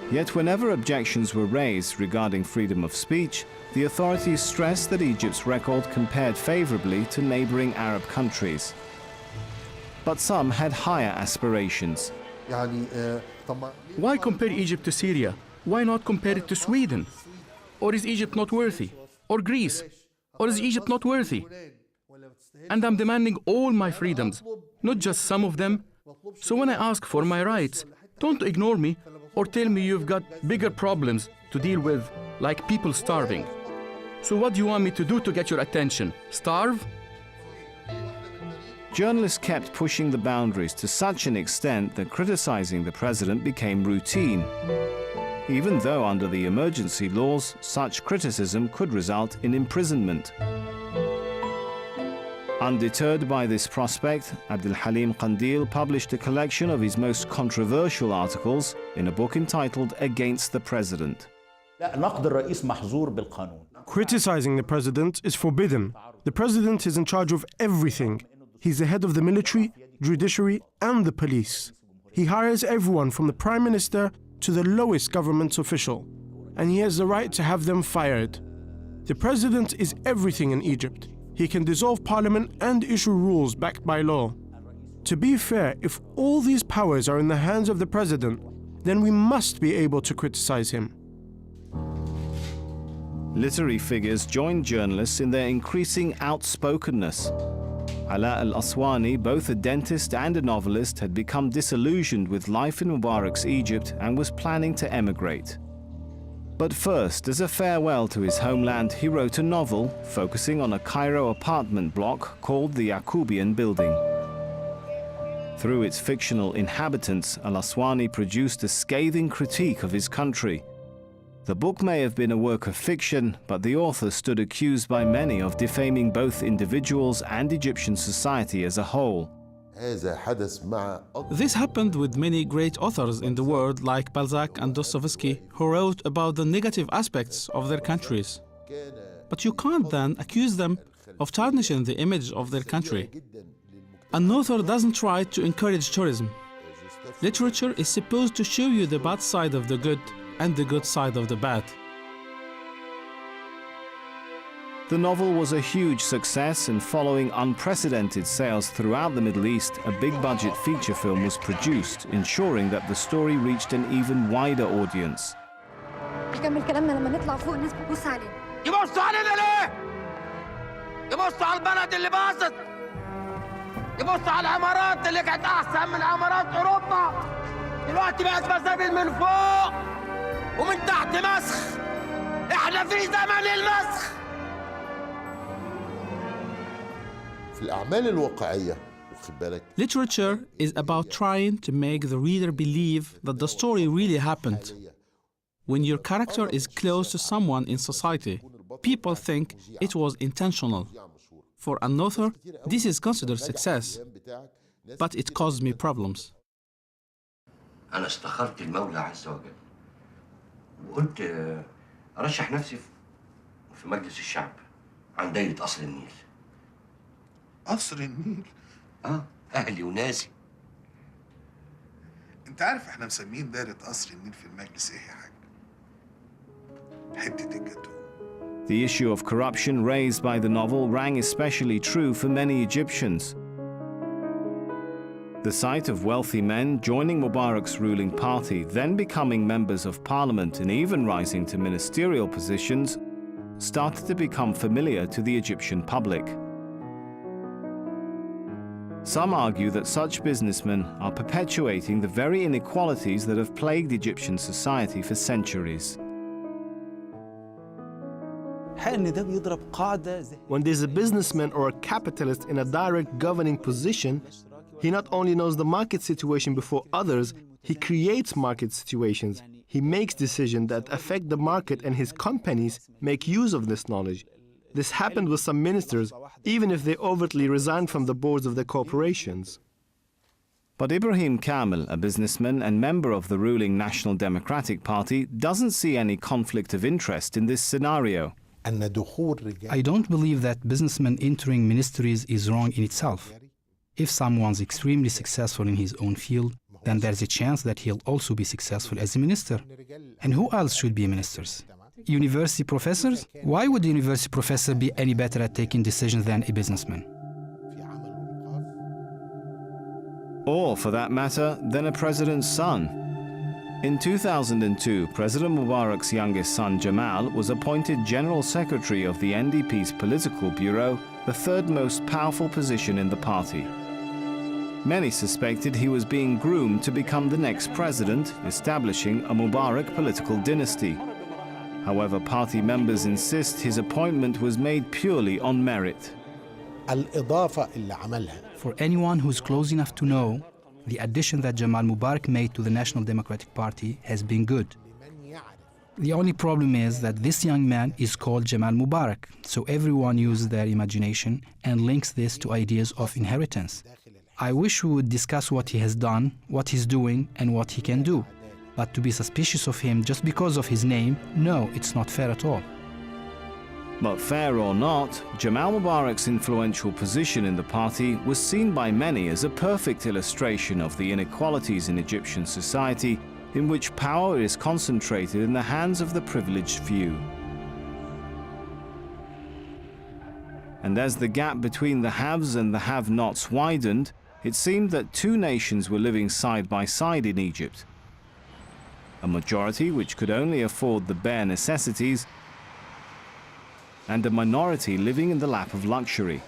Yet whenever objections were raised regarding freedom of speech, the authorities stressed that Egypt's record compared favorably to neighboring Arab countries. But some had higher aspirations. Why compare Egypt to Syria? Why not compare it to Sweden? Or is Egypt not worthy? Or Greece? Or is Egypt not worthy? And I'm demanding all my freedoms, not just some of them. So when I ask for my rights, don't ignore me or tell me you've got bigger problems to deal with, like people starving. So what do you want me to do to get your attention? Starve? Journalists kept pushing the boundaries to such an extent that criticizing the president became routine, even though under the emergency laws, such criticism could result in imprisonment. Undeterred by this prospect, Abdel Halim Qandil published a collection of his most controversial articles in a book entitled Against the President. Criticizing the president is forbidden. The president is in charge of everything. He's the head of the military, judiciary, and the police. He hires everyone from the prime minister to the lowest government official, and he has the right to have them fired. The president is everything in Egypt. He can dissolve parliament and issue rules backed by law. To be fair, if all these powers are in the hands of the president, then we must be able to criticize him. Literary figures joined journalists in their increasing outspokenness. Ala al-Aswani, both a dentist and a novelist, had become disillusioned with life in Mubarak's Egypt and was planning to emigrate. But first, as a farewell to his homeland, he wrote a novel focusing on a Cairo apartment block called the Yaqubian Building. Through its fictional inhabitants, al-Aswani produced a scathing critique of his country. The book may have been a work of fiction, but the author stood accused by many of defaming both individuals and Egyptian society as a whole. This happened with many great authors in the world like Balzac and Dostoevsky, who wrote about the negative aspects of their countries. But you can't then accuse them of tarnishing the image of their country. An author doesn't try to encourage tourism. Literature is supposed to show you the bad side of the good and the good side of the bad. The novel was a huge success, and following unprecedented sales throughout the Middle East, a big-budget feature film was produced, ensuring that the story reached an even wider audience. يكمل كلامنا لما نطلع فوق الناس بتبص علينا. يبصوا علينا ليه؟ يبصوا على البلد اللي باظت. يبصوا على العمارات اللي كانت أحسن من عمارات أوروبا. دلوقتي بقت مسابل من فوق ومن تحت مسخ. إحنا في زمن المسخ. Literature is about trying to make the reader believe that the story really happened. When your character is close to someone in society, people think it was intentional. For an author, this is considered success, but it caused me problems. أنا استخرت المولى عز وجل وقلت أرشح نفسي في مجلس الشعب عن دايرة قصر النيل. قصر النيل؟ أهلي وناسي. أنت عارف إحنا مسمين دايرة قصر النيل في المجلس إيه يا حاج؟ حتة الجاتوه. The issue of corruption raised by the novel rang especially true for many Egyptians. The sight of wealthy men joining Mubarak's ruling party, then becoming members of parliament and even rising to ministerial positions, started to become familiar to the Egyptian public. Some argue that such businessmen are perpetuating the very inequalities that have plagued Egyptian society for centuries. When there's a businessman or a capitalist in a direct governing position, he not only knows the market situation before others, he creates market situations. He makes decisions that affect the market, and his companies make use of this knowledge. This happened with some ministers, even if they overtly resigned from the boards of their corporations. But Ibrahim Kamel, a businessman and member of the ruling National Democratic Party, doesn't see any conflict of interest in this scenario. I don't believe that businessmen entering ministries is wrong in itself. If someone's extremely successful in his own field, then there's a chance that he'll also be successful as a minister. And who else should be ministers? University professors? Why would a university professor be any better at taking decisions than a businessman? Or, for that matter, than a president's son. In 2002, President Mubarak's youngest son, Jamal, was appointed General Secretary of the NDP's Political Bureau, the third most powerful position in the party. Many suspected he was being groomed to become the next president, establishing a Mubarak political dynasty. However, party members insist his appointment was made purely on merit. For anyone who's close enough to know, the addition that Jamal Mubarak made to the National Democratic Party has been good. The only problem is that this young man is called Jamal Mubarak, so everyone uses their imagination and links this to ideas of inheritance. I wish we would discuss what he has done, what he's doing, and what he can do. But to be suspicious of him just because of his name, no, it's not fair at all. But fair or not, Jamal Mubarak's influential position in the party was seen by many as a perfect illustration of the inequalities in Egyptian society, in which power is concentrated in the hands of the privileged few. And as the gap between the haves and the have-nots widened, it seemed that two nations were living side by side in Egypt. A majority which could only afford the bare necessities, and a minority living in the lap of luxury.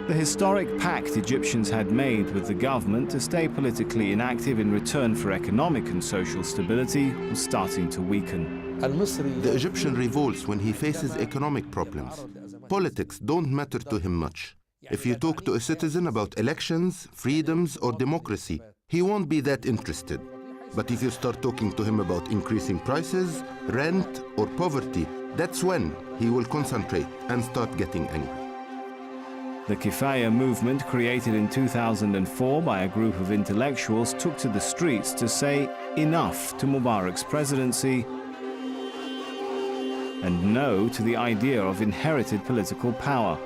The historic pact Egyptians had made with the government to stay politically inactive in return for economic and social stability was starting to weaken. The Egyptian revolts when he faces economic problems. Politics don't matter to him much. If you talk to a citizen about elections, freedoms, or democracy, he won't be that interested. But if you start talking to him about increasing prices, rent, or poverty, that's when he will concentrate and start getting angry. The Kifaya movement, created in 2004 by a group of intellectuals, took to the streets to say enough to Mubarak's presidency and no to the idea of inherited political power.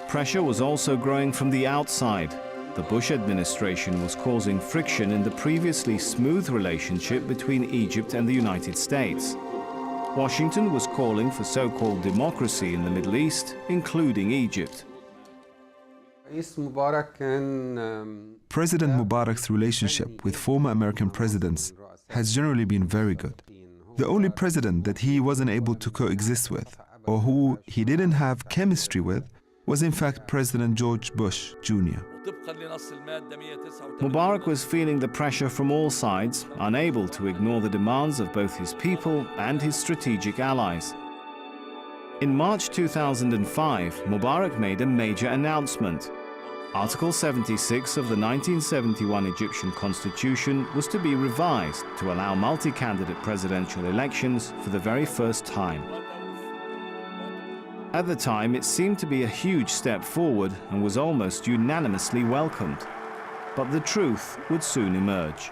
Pressure was also growing from the outside. The Bush administration was causing friction in the previously smooth relationship between Egypt and the United States. Washington was calling for so-called democracy in the Middle East, including Egypt. President Mubarak's relationship with former American presidents has generally been very good. The only president that he wasn't able to coexist with, or who he didn't have chemistry with, was in fact President George Bush Jr. Mubarak was feeling the pressure from all sides, unable to ignore the demands of both his people and his strategic allies. In March 2005, Mubarak made a major announcement. Article 76 of the 1971 Egyptian constitution was to be revised to allow multi-candidate presidential elections for the very first time. At the time, it seemed to be a huge step forward and was almost unanimously welcomed. But the truth would soon emerge.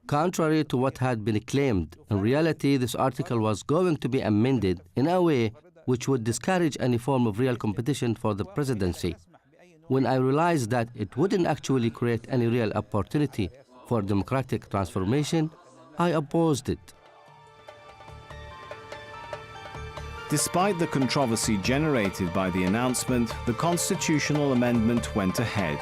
Contrary to what had been claimed, in reality this article was going to be amended in a way which would discourage any form of real competition for the presidency. When I realized that it wouldn't actually create any real opportunity for democratic transformation, I opposed it. Despite the controversy generated by the announcement, the constitutional amendment went ahead.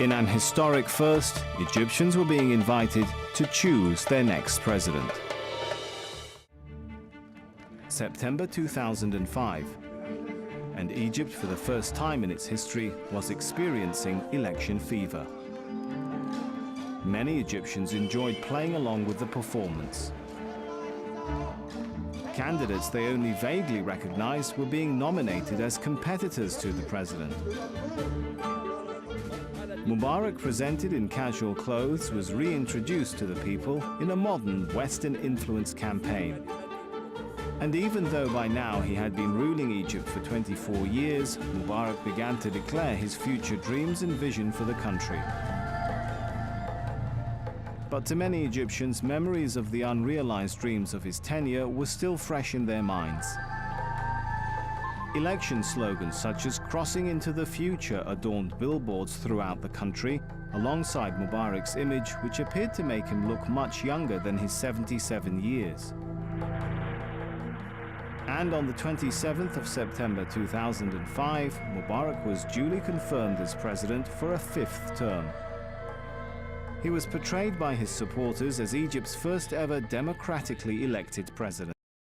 In an historic first, Egyptians were being invited to choose their next president. September 2005, and Egypt, for the first time in its history, was experiencing election fever. Many Egyptians enjoyed playing along with the performance. Candidates they only vaguely recognized were being nominated as competitors to the president. Mubarak, presented in casual clothes, was reintroduced to the people in a modern Western-influenced campaign. And even though by now he had been ruling Egypt for 24 years, Mubarak began to declare his future dreams and vision for the country. But to many Egyptians, memories of the unrealized dreams of his tenure were still fresh in their minds. Election slogans such as "Crossing into the Future" adorned billboards throughout the country, alongside Mubarak's image, which appeared to make him look much younger than his 77 years. And on the 27th of September 2005, Mubarak was duly confirmed as president for a 5th term. He was portrayed by his supporters as Egypt's first ever democratically elected president.